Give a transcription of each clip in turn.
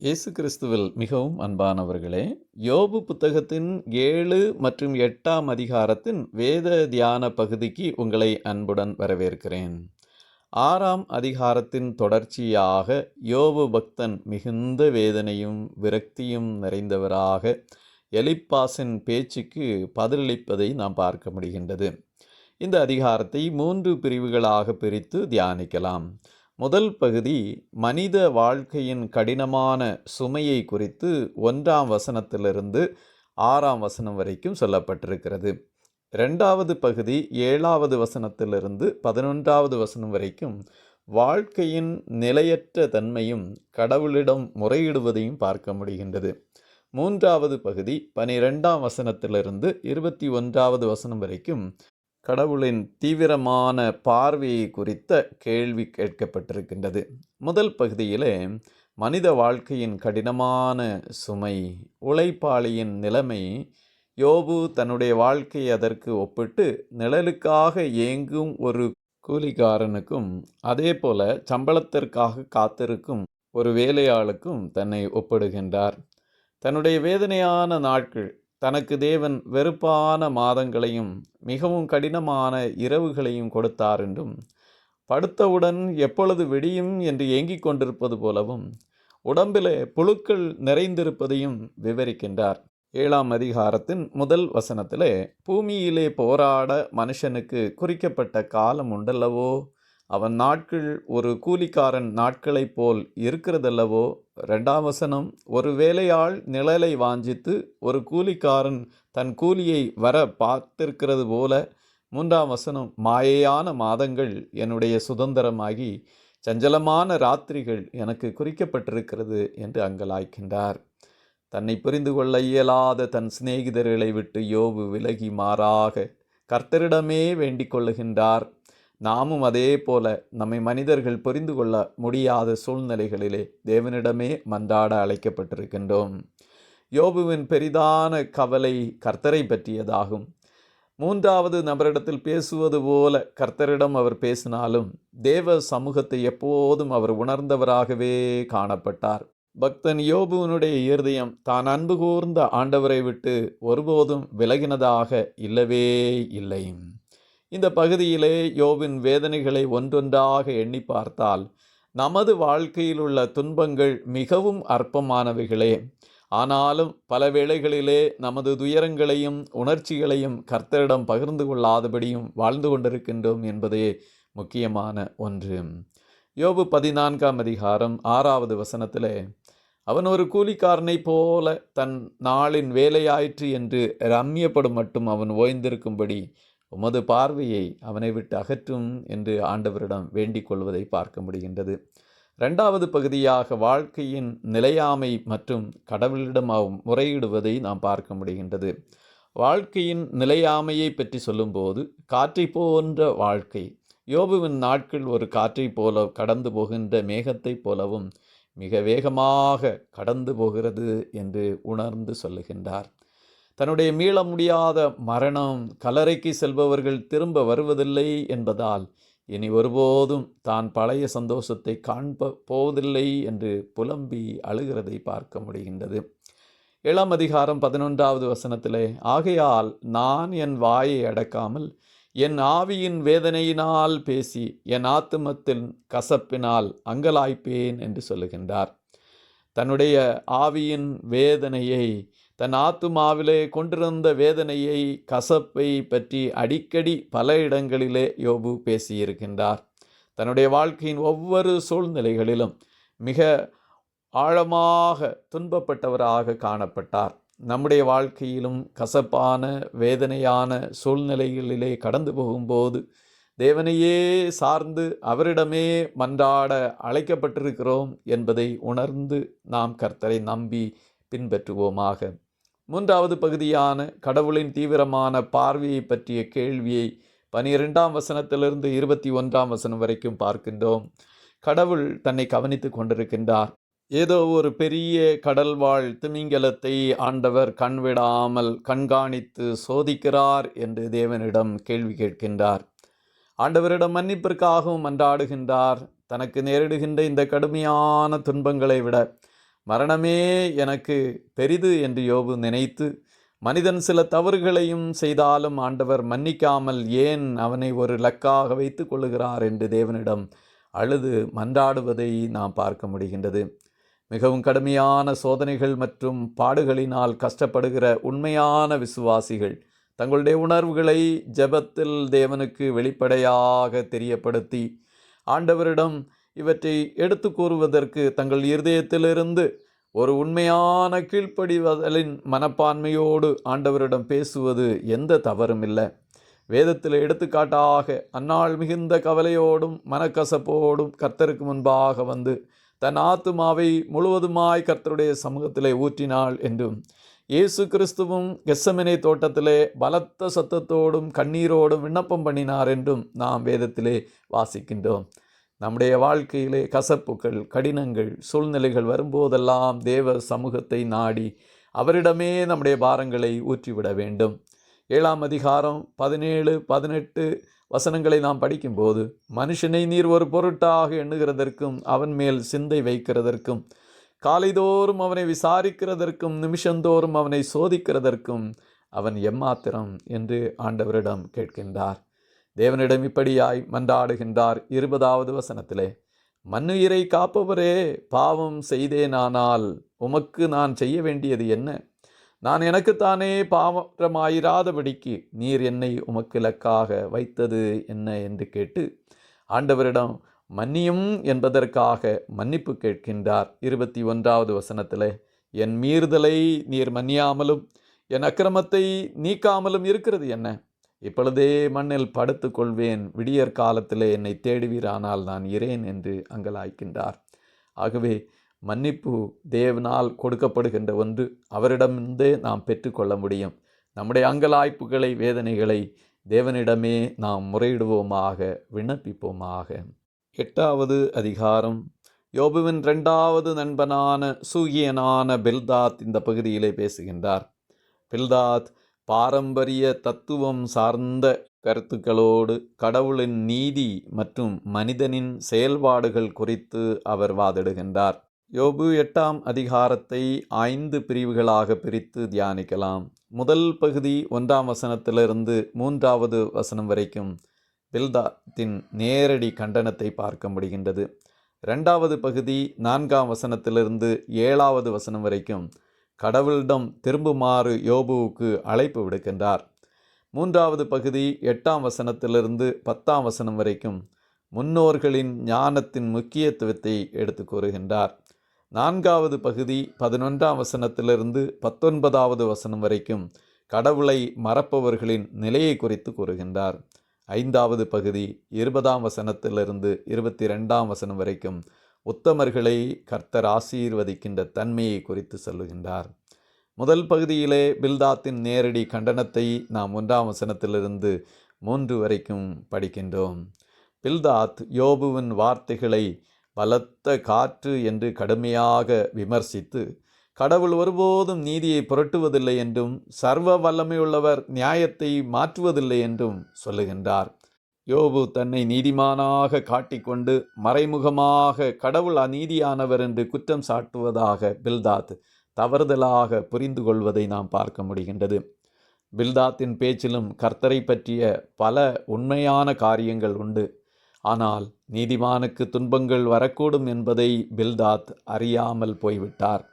இயேசு கிறிஸ்துவில் மிகவும் அன்பானவர்களே, யோபு புத்தகத்தின் 7 மற்றும் 8ஆம் அதிகாரத்தின் வேத தியான பகுதிக்கு உங்களை அன்புடன் வரவேற்கிறேன். 6ஆம் அதிகாரத்தின் தொடர்ச்சியாக யோபு பக்தன் மிகுந்த வேதனையும் விரக்தியும் நிறைந்தவராக எலிப்பாசின் பேச்சுக்கு பதிலளிப்பதை நாம் பார்க்க முடிகின்றது. இந்த அதிகாரத்தை 3 பிரிவுகளாக பிரித்து தியானிக்கலாம். முதல் பகுதி மனித வாழ்க்கையின் கடினமான சுமையை குறித்து 1ஆம் வசனத்திலிருந்து 6ஆம் வசனம் வரைக்கும் சொல்லப்பட்டிருக்கிறது. 2வது பகுதி 7வது வசனத்திலிருந்து 11வது வசனம் வரைக்கும் வாழ்க்கையின் நிலையற்ற தன்மையும் கடவுளிடம் முறையிடுவதையும் பார்க்க முடிகின்றது. 3வது பகுதி 12ஆம் வசனத்திலிருந்து 21வது வசனம் வரைக்கும் கடவுளின் தீவிரமான பார்வையை குறித்த கேள்வி கேட்கப்பட்டிருக்கின்றது. முதல் பகுதியிலே மனித வாழ்க்கையின் கடினமான சுமை, உழைப்பாளியின் நிலைமை, யோபு தன்னுடைய வாழ்க்கையை அதற்கு ஒப்பிட்டு நிழலுக்காக ஏங்கும் ஒரு கூலிக்காரனுக்கும் அதே போல சம்பளத்திற்காக காத்திருக்கும் ஒரு வேலையாளுக்கும் தன்னை ஒப்பிடுகின்றார். தன்னுடைய வேதனையான நாட்கள், தனக்கு தேவன் வெறுப்பான மாதங்களையும் மிகவும் கடினமான இரவுகளையும் கொடுத்தார் என்றும், படுத்தவுடன் எப்பொழுது விடியும் என்று ஏங்கிக் கொண்டிருப்பது போலவும் உடம்பிலே புழுக்கள் நிறைந்திருப்பதையும் விவரிக்கின்றார். 7ஆம் அதிகாரத்தின் முதல் வசனத்திலே, பூமியிலே போராட மனுஷனுக்கு குறிக்கப்பட்ட காலம் உண்டல்லவோ, அவன் நாட்கள் ஒரு கூலிக்காரன் நாட்களைப் போல் இருக்கிறதல்லவோ. 2ஆம் வசனம், ஒரு வேலையாள் நிழலை வாஞ்சித்து ஒரு கூலிக்காரன் தன் கூலியை வர பார்த்திருக்கிறது போல. 3ஆம் வசனம், மாயையான மாதங்கள் என்னுடைய சுதந்திரமாகி சஞ்சலமான ராத்திரிகள் எனக்கு குறிக்கப்பட்டிருக்கிறது என்று அங்கலாய்க்கின்றார். தன்னை புரிந்து கொள்ள இயலாத தன் சிநேகிதர்களை விட்டு யோபு விலகி மாறாக கர்த்தரிடமே வேண்டிக் கொள்ளுகின்றார். நாமும் அதே போல நம்மை மனிதர்கள் புரிந்து கொள்ள முடியாத சூழ்நிலைகளிலே தேவனிடமே மன்றாட அழைக்கப்பட்டிருக்கின்றோம். யோபுவின் பெரிதான கவலை கர்த்தரை பற்றியதாகும். 3வது நபரிடத்தில் பேசுவது போல கர்த்தரிடம் அவர் பேசினாலும் தேவ சமூகத்தை எப்போதும் அவர் உணர்ந்தவராகவே காணப்பட்டார். பக்தன் யோபுவினுடைய இருதயம் தான் அன்பு கூர்ந்த ஆண்டவரை விட்டு ஒருபோதும் விலகினதாக இல்லவே இல்லை. இந்த பகுதியிலே யோபின் வேதனைகளை ஒன்றொன்றாக எண்ணி பார்த்தால் நமது வாழ்க்கையில் உள்ள துன்பங்கள் மிகவும் அற்பமானவைகளே. ஆனாலும் பல வேளைகளிலே நமது துயரங்களையும் உணர்ச்சிகளையும் கர்த்தரிடம் பகிர்ந்து கொள்ளாதபடியும் வாழ்ந்து கொண்டிருக்கின்றோம் என்பதே முக்கியமான ஒன்று. யோபு 14ஆம் அதிகாரம் 6வது வசனத்திலே, அவன் ஒரு கூலிக்காரனை போல தன் நாளின் வேலையாயிற்று என்று ரம்யப்படும் மட்டும் அவன் ஓய்ந்திருக்கும்படி உமது பார்வையை அவனை விட்டு அகற்றும் என்று ஆண்டவரிடம் வேண்டிக் கொள்வதை பார்க்க முடிகின்றது. 2வது பகுதியாக வாழ்க்கையின் நிலையாமை மற்றும் கடவுளிடம் முறையிடுவதை நாம் பார்க்க முடிகின்றது. வாழ்க்கையின் நிலையாமையை பற்றி சொல்லும்போது, காற்றை போன்ற வாழ்க்கை, யோபுவின் நாட்கள் ஒரு காற்றை போல கடந்து போகின்ற மேகத்தை போலவும் மிக வேகமாக கடந்து போகிறது என்று உணர்ந்து சொல்லுகின்றார். தன்னுடைய மீள முடியாத மரணம், கல்லறைக்கு செல்பவர்கள் திரும்ப வருவதில்லை என்பதால் இனி ஒருபோதும் தான் பழைய சந்தோஷத்தை காண்ப போவதில்லை என்று புலம்பி அழுகிறதை பார்க்க முடிகின்றது. 7ஆம் அதிகாரம் 11வது வசனத்திலே, ஆகையால் நான் என் வாயை அடக்காமல் என் ஆவியின் வேதனையினால் பேசி என் ஆத்துமத்தின் கசப்பினால் அங்கலாய்ப்பேன் என்று சொல்லுகின்றார். தன்னுடைய ஆவியின் வேதனையை, தன் ஆத்துமாவிலே கொண்டிருந்த வேதனையை, கசப்பை பற்றி அடிக்கடி பல இடங்களிலே யோபு பேசியிருக்கின்றார். தன்னுடைய வாழ்க்கையின் ஒவ்வொரு சூழ்நிலைகளிலும் மிக ஆழமாக துன்பப்பட்டவராக காணப்பட்டார். நம்முடைய வாழ்க்கையிலும் கசப்பான வேதனையான சூழ்நிலைகளிலே கடந்து போகும்போது தேவனையே சார்ந்து அவரிடமே மன்றாட அழைக்கப்பட்டிருக்கிறோம் என்பதை உணர்ந்து நாம் கர்த்தரை நம்பி பின்பற்றுவோமாக. 3வது பகுதியான கடவுளின் தீவிரமான பார்வையை பற்றிய கேள்வியை 12ஆம் வசனத்திலிருந்து 21ஆம் வசனம் வரைக்கும் பார்க்கின்றோம். கடவுள் தன்னை கவனித்து கொண்டிருக்கின்றார். ஏதோ ஒரு பெரிய கடல்வாழ் திமிங்கலத்தை ஆண்டவர் கண்விடாமல் கண்காணித்து சோதிக்கிறார் என்று தேவனிடம் கேள்வி கேட்கின்றார். ஆண்டவரிடம் மன்னிப்பிற்காகவும் மன்றாடுகின்றார். தனக்கு நேரிடுகின்ற இந்த கடுமையான துன்பங்களை விட மரணமே எனக்கு பெரிது என்று யோபு நினைத்து, மனிதன் சில தவறுகளையும் செய்தாலும் ஆண்டவர் மன்னிக்காமல் ஏன் அவனை ஒரு இலக்காக வைத்து கொள்ளுகிறார் என்று தேவனிடம் அழுது மன்றாடுவதை நாம் பார்க்க முடிகின்றது. மிகவும் கடுமையான சோதனைகள் மற்றும் பாடுகளினால் கஷ்டப்படுகிற உண்மையான விசுவாசிகள் தங்களுடைய உணர்வுகளை ஜெபத்தில் தேவனுக்கு வெளிப்படையாக தெரியப்படுத்தி ஆண்டவரிடம் இவற்றை எடுத்து கூறுவதற்கு தங்கள் இருதயத்திலிருந்து ஒரு உண்மையான கீழ்ப்படிவதலின் மனப்பான்மையோடு ஆண்டவரிடம் பேசுவது எந்த தவறும் இல்லை. வேதத்தில் எடுத்துக்காட்டாக அன்னாள் மிகுந்த கவலையோடும் மனக்கசப்போடும் கர்த்தருக்கு முன்பாக வந்து தன் ஆத்துமாவை முழுவதுமாய் கர்த்தருடைய சமூகத்திலே ஊற்றினாள் என்றும், இயேசு கிறிஸ்துவும் கெத்செமனே தோட்டத்திலே பலத்த சத்தத்தோடும் கண்ணீரோடும் விண்ணப்பம் பண்ணினார் என்றும் நாம் வேதத்திலே வாசிக்கின்றோம். நம்முடைய வாழ்க்கையிலே கசப்புகள், கடினங்கள், சூழ்நிலைகள் வரும்போதெல்லாம் தேவ சமூகத்தை நாடி அவரிடமே நம்முடைய பாரங்களை ஊற்றிவிட வேண்டும். 7ஆம் அதிகாரம் 17, 18 வசனங்களை நாம் படிக்கும்போது, மனுஷனை நீர் ஒரு பொருட்டாக எண்ணுகிறதற்கும் அவன் மேல் சிந்தை வைக்கிறதற்கும் காலைதோறும் அவனை விசாரிக்கிறதற்கும் நிமிஷந்தோறும் அவனை சோதிக்கிறதற்கும் அவன் எம்மாத்திரம் என்று ஆண்டவரிடம் கேட்கின்றார். தேவனிடம் இப்படியாய் மன்றாடுகின்றார். 20வது வசனத்திலே, மன்னுயிரை காப்பவரே, பாவம் செய்தேனானால் உமக்கு நான் செய்ய வேண்டியது என்ன? நான் எனக்குத்தானே பாவமாயிராதபடிக்கு நீர் என்னை உமக்கு இலக்காக வைத்தது என்ன என்று கேட்டு ஆண்டவரிடம் மன்னியும் என்பதற்காக மன்னிப்பு கேட்கின்றார். 21வது வசனத்தில், என் மீறுதலை நீர் மன்னியாமலும் என் அக்கிரமத்தை நீக்காமலும் இருக்கிறது என்ன? இப்பொழுதே மண்ணில் படுத்து கொள்வேன், விடியற் காலத்திலே என்னை தேடுவீரானால் நான் இரேன் என்று அங்கலாய்க்கின்றார். ஆகவே மன்னிப்பு தேவனால் கொடுக்கப்படுகின்ற ஒன்று, அவரிடமிருந்தே நாம் பெற்றுக்கொள்ள முடியும். நம்முடைய அங்கலாய்ப்புகளை, வேதனைகளை தேவனிடமே நாம் முறையிடுவோமாக, விண்ணப்பிப்போமாக. 8வது அதிகாரம். யோபுவின் 2வது நண்பனான சூகியனான பில்தாத் இந்த பகுதியிலே பேசுகின்றார். பில்தாத் பாரம்பரிய தத்துவம் சார்ந்த கருத்துக்களோடு கடவுளின் நீதி மற்றும் மனிதனின் செயல்பாடுகள் குறித்து அவர் வாதிடுகின்றார். யோபு 8ஆம் அதிகாரத்தை 5 பிரிவுகளாக பிரித்து தியானிக்கலாம். முதல் பகுதி 1ஆம் வசனத்திலிருந்து 3வது வசனம் வரைக்கும் பில்தாத்தின் நேரடி கண்டனத்தை பார்க்க முடிகின்றது. 2வது பகுதி 4ஆம் வசனத்திலிருந்து 7வது வசனம் வரைக்கும் கடவுளிடம் திரும்புமாறு யோபுவுக்கு அழைப்பு விடுக்கின்றார். 3வது பகுதி 8ஆம் வசனத்திலிருந்து 10ஆம் வசனம் வரைக்கும் முன்னோர்களின் ஞானத்தின் முக்கியத்துவத்தை எடுத்து கூறுகின்றார். 4வது பகுதி 11ஆம் வசனத்திலிருந்து 19வது வசனம் வரைக்கும் கடவுளை மறப்பவர்களின் நிலையை குறித்து கூறுகின்றார். 5வது பகுதி 20ஆம் வசனத்திலிருந்து 22ஆம் வசனம் வரைக்கும் உத்தமர்களை கர்த்தர் ஆசீர்வதிக்கின்ற தன்மையை குறித்து சொல்லுகின்றார். முதல் பகுதியிலே பில்தாத்தின் நேரடி கண்டனத்தை நாம் 1ஆம் வசனத்திலிருந்து 3 வரைக்கும் படிக்கின்றோம். பில்தாத் யோபுவின் வார்த்தைகளை பலத்த காற்று என்று கடுமையாக விமர்சித்து, கடவுள் ஒருபோதும் நீதியை புரட்டுவதில்லை என்றும் சர்வ வல்லமையுள்ளவர் நியாயத்தை மாற்றுவதில்லை என்றும் சொல்லுகின்றார். யோபு தன்னை நீதிமானாக காட்டிக்கொண்டு மறைமுகமாக கடவுள் அநீதியானவர் என்று குற்றம் சாட்டுவதாக பில்தாத் தவறுதலாக புரிந்து கொள்வதை நாம் பார்க்க முடிகின்றது. பில்தாத்தின் பேச்சிலும் கர்த்தரை பற்றிய பல உண்மையான காரியங்கள் உண்டு. ஆனால் நீதிமானுக்கு துன்பங்கள் வரக்கூடும் என்பதை பில்தாத் அறியாமல் போய்விட்டார்.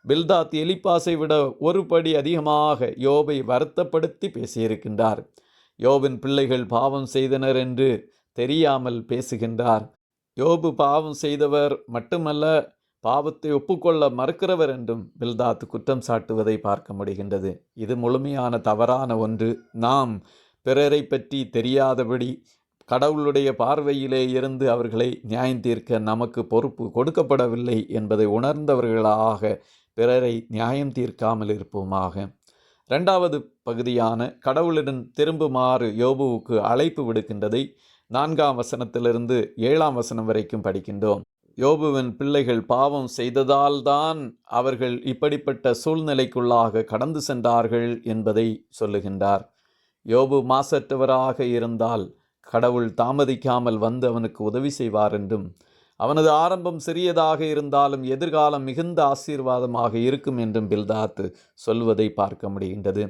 பில்தாத் எலிப்பாசை விட ஒரு படி அதிகமாக யோபை வருத்தப்படுத்தி பேசியிருக்கின்றார். யோபின் பிள்ளைகள் பாவம் செய்தனர் என்று தெரியாமல் பேசுகின்றார். யோபு பாவம் செய்தவர் மட்டுமல்ல, பாவத்தை ஒப்புக்கொள்ள மறுக்கிறவர் என்றும் பில்தாத் குற்றம் சாட்டுவதை பார்க்க முடிகின்றது. இது முழுமையான தவறான ஒன்று. நாம் பிறரை பற்றி தெரியாதபடி கடவுளுடைய பார்வையிலே இருந்து அவர்களை நியாயம் தீர்க்க நமக்கு பொறுப்பு கொடுக்கப்படவில்லை என்பதை உணர்ந்தவர்களாக பிறரை நியாயம் தீர்க்காமல் இருப்போமாக. 2வது பகுதியான கடவுளிடம் திரும்புமாறு யோபுவுக்கு அழைப்பு விடுக்கின்றதை 4ஆம் வசனத்திலிருந்து 7ஆம் வசனம் வரைக்கும் படிக்கின்றோம். யோபுவின் பிள்ளைகள் பாவம் செய்ததால் தான் அவர்கள் இப்படிப்பட்ட சூழ்நிலைக்குள்ளாக கடந்து சென்றார்கள் என்பதை சொல்லுகின்றார். யோபு மாசற்றவராக இருந்தால் கடவுள் தாமதிக்காமல் வந்து அவனுக்கு உதவி செய்வார் என்றும், அவனது ஆரம்பம் சிறியதாக இருந்தாலும் எதிர்காலம் மிகுந்த ஆசீர்வாதமாக இருக்கும் என்றும் பில்தாத் சொல்வதை பார்க்க முடிகின்றது.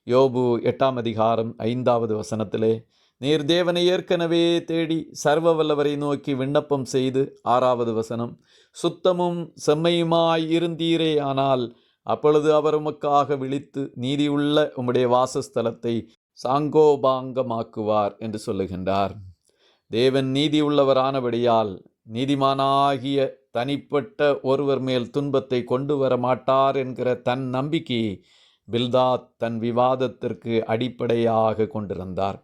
யோபு 8ஆம் அதிகாரம் 5வது வசனத்திலே, நீர் தேவனை ஏற்கனவே தேடி சர்வ வல்லவரை நோக்கி விண்ணப்பம் செய்து, 6வது வசனம், சுத்தமும் செம்மையுமாய் இருந்தீரே, ஆனால் அப்பொழுது அவர் உமக்காக விழித்து நீதியுள்ள உம்முடைய வாசஸ்தலத்தை சாங்கோபாங்கமாக்குவார் என்று சொல்லுகின்றார். தேவன் நீதியுள்ளவரானபடியால் நீதிமானாகிய தனிப்பட்ட ஒருவர் மேல் துன்பத்தை கொண்டு வர மாட்டார் என்கிற தன் நம்பிக்கையை பில்தாத் தன் விவாதத்திற்கு அடிப்படையாக கொண்டிருந்தார்.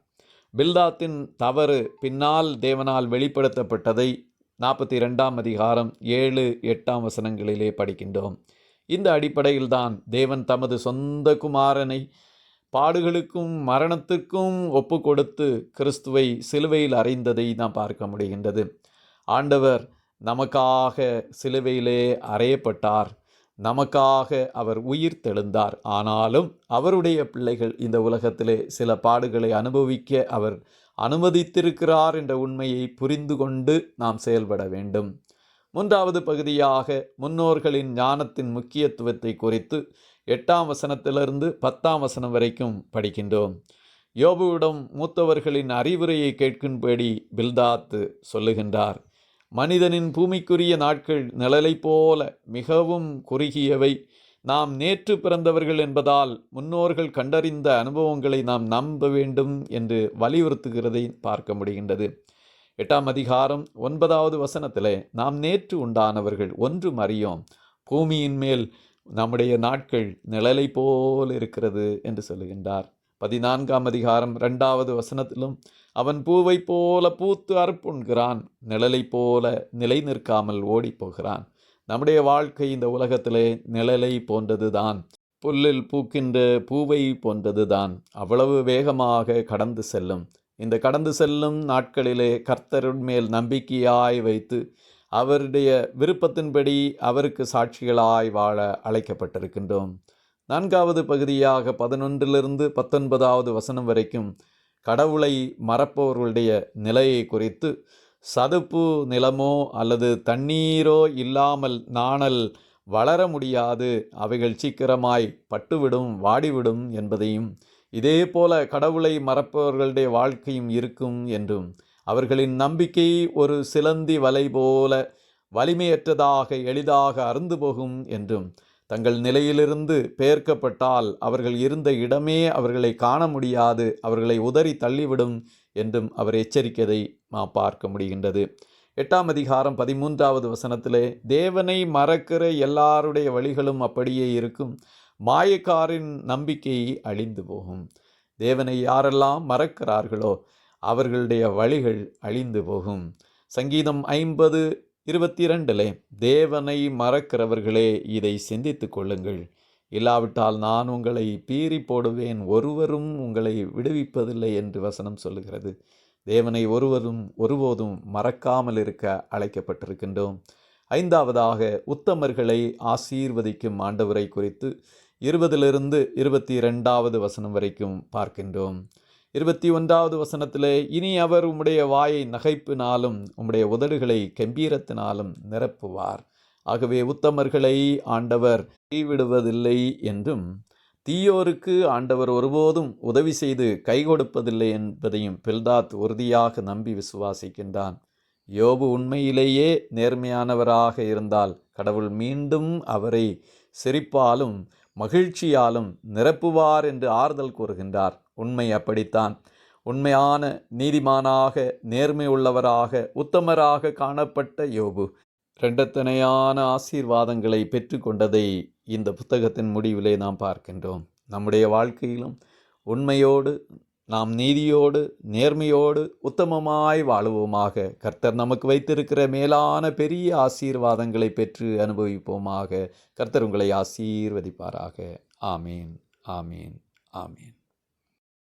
பில்தாத்தின் தவறு பின்னால் தேவனால் வெளிப்படுத்தப்பட்டதை 42ஆம் அதிகாரம் 7-8ஆம் வசனங்களிலே படிக்கின்றோம். இந்த அடிப்படையில்தான் தேவன் தமது சொந்த குமாரனை பாடுகளுக்கும் மரணத்துக்கும் ஒப்பு கொடுத்து கிறிஸ்துவை சிலுவையில் அறைந்ததை நாம் பார்க்க முடிகின்றது. ஆண்டவர் நமக்காக சிலுவையிலே அறையப்பட்டார், நமக்காக அவர் உயிர் தெழுந்தார். ஆனாலும் அவருடைய பிள்ளைகள் இந்த உலகத்திலே சில பாடுகளை அனுபவிக்க அவர் அனுமதித்திருக்கிறார் என்ற உண்மையை புரிந்து கொண்டு நாம் செயல்பட வேண்டும். 3வது பகுதியாக முன்னோர்களின் ஞானத்தின் முக்கியத்துவத்தை குறித்து 8ஆம் வசனத்திலிருந்து 10ஆம் வசனம் வரைக்கும் படிக்கின்றோம். யோபுவிடம் மூத்தவர்களின் அறிவுரையை கேட்கும்படி பில்தாத் சொல்லுகின்றார். மனிதனின் பூமிக்குரிய நாட்கள் நிழலை போல மிகவும் குறுகியவை. நாம் நேற்று பிறந்தவர்கள் என்பதால் முன்னோர்கள் கண்டறிந்த அனுபவங்களை நாம் நம்ப வேண்டும் என்று வலியுறுத்துகிறதை பார்க்க முடிகின்றது. 8ஆம் அதிகாரம் 9வது வசனத்திலே, நாம் நேற்று உண்டானவர்கள் ஒன்றும் அறியோம், பூமியின் மேல் நம்முடைய நாட்கள் நிழலை போல் இருக்கிறது என்று சொல்லுகின்றார். 14ஆம் அதிகாரம் 2வது வசனத்திலும், அவன் பூவை போல பூத்து அறுப்புண்கிறான், நிழலை போல நிலை நிற்காமல் ஓடி போகிறான். நம்முடைய வாழ்க்கை இந்த உலகத்திலே நிழலை போன்றதுதான், புல்லில் பூக்கின்ற பூவை போன்றதுதான். அவ்வளவு வேகமாக கடந்து செல்லும். இந்த கடந்து செல்லும் நாட்களிலே கர்த்தரின் மேல் நம்பிக்கையாய் வைத்து அவருடைய விருப்பத்தின்படி அவருக்கு சாட்சிகளாய் வாழ அழைக்கப்பட்டிருக்கின்றோம். 4வது பகுதியாக 11லிருந்து 19வது வசனம் வரைக்கும் கடவுளை மறப்பவர்களுடைய நிலையை குறித்து, சதுப்பு நிலமோ அல்லது தண்ணீரோ இல்லாமல் நாணல் வளர முடியாது, அவைகள் சீக்கிரமாய் பட்டுவிடும், வாடிவிடும் என்பதையும், இதே போல கடவுளை மறப்பவர்களுடைய வாழ்க்கையும் இருக்கும் என்றும், அவர்களின் நம்பிக்கை ஒரு சிலந்தி வலை போல வலிமையற்றதாக எளிதாக அறுந்து போகும் என்றும், தங்கள் நிலையிலிருந்து பெயர்க்கப்பட்டால் அவர்கள் இருந்த இடமே அவர்களை காண முடியாது, அவர்களை உதறி தள்ளிவிடும் என்றும் அவர் எச்சரிக்கதை நாம் பார்க்க முடிகின்றது. 8ஆம் அதிகாரம் 13வது வசனத்திலே, தேவனை மறக்கிற எல்லாருடைய வழிகளும் அப்படியே இருக்கும், மாயக்காரின் நம்பிக்கை அழிந்து போகும். தேவனை யாரெல்லாம் மறக்கிறார்களோ அவர்களுடைய வழிகள் அழிந்து போகும். சங்கீதம் 50:22, தேவனை மறக்கிறவர்களே இதை சிந்தித்து கொள்ளுங்கள், இல்லாவிட்டால் நான் உங்களை பீறி போடுவேன், ஒருவரும் உங்களை விடுவிப்பதில்லை என்று வசனம் சொல்லுகிறது. தேவனை ஒருபோதும் மறக்காமல் இருக்க அழைக்கப்பட்டிருக்கின்றோம். 5வதாக உத்தமர்களை ஆசீர்வதிக்கும் ஆண்டவரை குறித்து 20லிருந்து 22வது வசனம் வரைக்கும் பார்க்கின்றோம். 21வது வசனத்திலே, இனி அவர் உம்முடைய வாயை நகைப்பினாலும் உம்முடைய உதடுகளை கம்பீரத்தினாலும் நிரப்புவார். ஆகவே உத்தமர்களை ஆண்டவர் கைவிடுவதில்லை என்றும், தீயோருக்கு ஆண்டவர் ஒருபோதும் உதவி செய்து கை கொடுப்பதில்லை என்பதையும் பில்தாத் உறுதியாக நம்பி விசுவாசிக்கின்றான். யோபு உண்மையிலேயே நேர்மையானவராக இருந்தால் கடவுள் மீண்டும் அவரை சிரிப்பாலும் மகிழ்ச்சியாலும் நிரப்புவார் என்று ஆறுதல் கூறுகின்றார். உண்மை அப்படித்தான். உண்மையான நீதிமானாக, நேர்மை உள்ளவராக, உத்தமராக காணப்பட்ட யோபு இரண்டத்தனையான ஆசீர்வாதங்களை பெற்றுக்கொண்டதை இந்த புத்தகத்தின் முடிவிலே நாம் பார்க்கின்றோம். நம்முடைய வாழ்க்கையிலும் உண்மையோடு, நாம் நீதியோடு, நேர்மையோடு, உத்தமமாய் வாழுவோமாக. கர்த்தர் நமக்கு வைத்திருக்கிற மேலான பெரிய ஆசீர்வாதங்களை பெற்று அனுபவிப்போமாக. கர்த்தர் உங்களை ஆசீர்வதிப்பாராக. ஆமீன், ஆமீன், ஆமீன்.